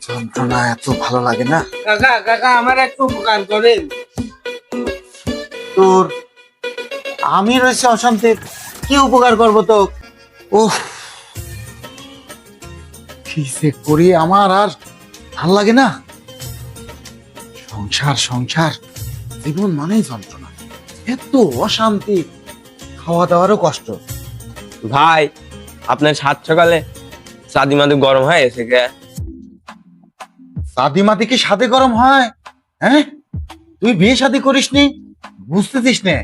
যন্ত্রণা এত ভালো লাগে না। কাকা কাকা আমার একটু উপকার করেন। তোর আমি রয়েছে অশান্তির, কি উপকার করবো তো? ওহ, কি যে করি, আমার আর ভাল লাগে না। সংসার সংসার জীবন মানেই যন্ত্রণা, এত অশান্তি, খাওয়া দাওয়ারও কষ্ট। ভাই আপনার সাত সকালে চাঁদি মাদি গরম হয় এসে কে? শাদি মাদি কি সাথে গরম হয়? হ্যাঁ, তুই বিয়ে শাদি করিসনি, বুঝতেছিস নে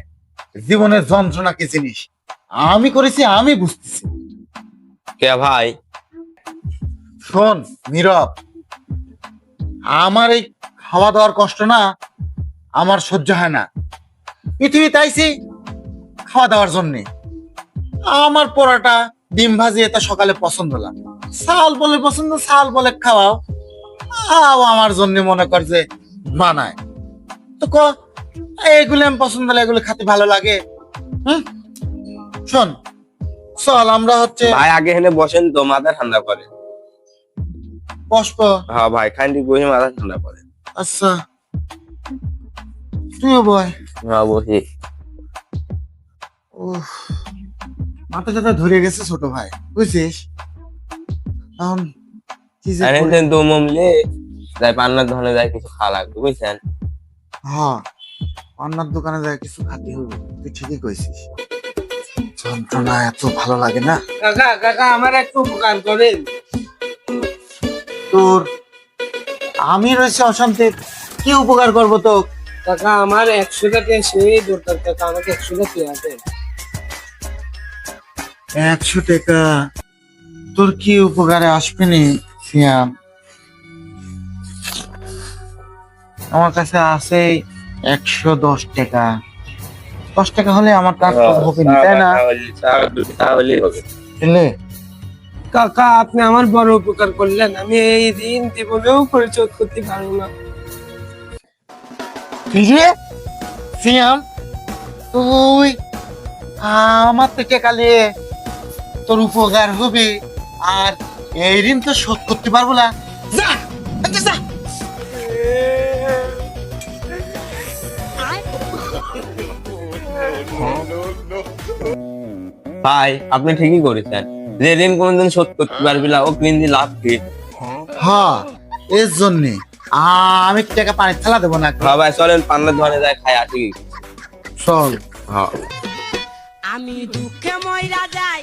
জীবনের যন্ত্রণা কি জিনিস। আমি করেছি, আমি বুঝতেছি। কে ভাই? শোন নীরব, আমার এই খাওয়া দাওয়ার কষ্ট না আমার সহ্য হয় না। পৃথিবী তাইছি খাওয়া দাওয়ার জন্যে। আমার পরোটা ডিম ভাজি এটা সকালে পছন্দ না, চাল বলে পছন্দ, চাল বলে খাওয়াও, আমার জন্য মনে কর যে বানায়। তো ক এইগুলো আমি পছন্দ না, এগুলো খেতে ভালো লাগে। হুম, শোন চল আমরা হচ্ছে ভাই আগে এখানে বসেন তো, মাথা ঠান্ডা করে। বসব। হ্যাঁ ভাই খান্ডি বসে মাথা ঠান্ডা করে। আচ্ছা তুইও বয়। হ্যাঁ বসি। উফ, মাথা টাথা ধরে গেছে ছোট ভাই, বুঝছিস? এখন কি যে আরে করি? দু মমলে যাই পান্নার দোকানে যাই কিছু খাওয়া লাগবে বুঝছেন। হ্যাঁ, অন্যার দোকানে যায় কিছু খাতে হবে, তুই ঠিকই কইছিস। যন্ত্রণা এত ভালো লাগে না। কাকা কাকা আমার একটু উপকার করেন। তোর আমি রয়েছে অশান্তির, কি উপকার করবো তো? কাকা আমার 100 টাকা সেই দরকার, কাকা আমাকে 100 টাকা দেন। 100 টাকা তোর কি উপকারে আসবে নি সিয়াম? আমার কাছে আছে 110 টাকা। 10 টাকা হলে আমার কাজ হবে না, তাই না? তাহলে হবে। বুঝলে? কাকা আপনি আমার বড় উপকার করলেন, আমি এই ঋণ জীবনেও পরিশোধ করতে পারবো না। কি রে সিয়াম, তুই আমার তো টাকা নিয়ে তোর উপকার হবে, আর এই ঋণ তো শোধ করতে পারবো না। যা, আচ্ছা, যা। ভাই আপনি ঠিকই করেছেন, যে ঋণ কোনদিন শোধ করতে পারবি না ও ঋণ দিয়ে লাভ কি? হ্যাঁ, এর জন্যে আমি টাকা পানি ফেলা দেবো না। হ্যাঁ ভাই চলেন পান্নার দোকানে যাই খাই আসি। চল। হ্যাঁ আমি দুঃখে ময়রা যাই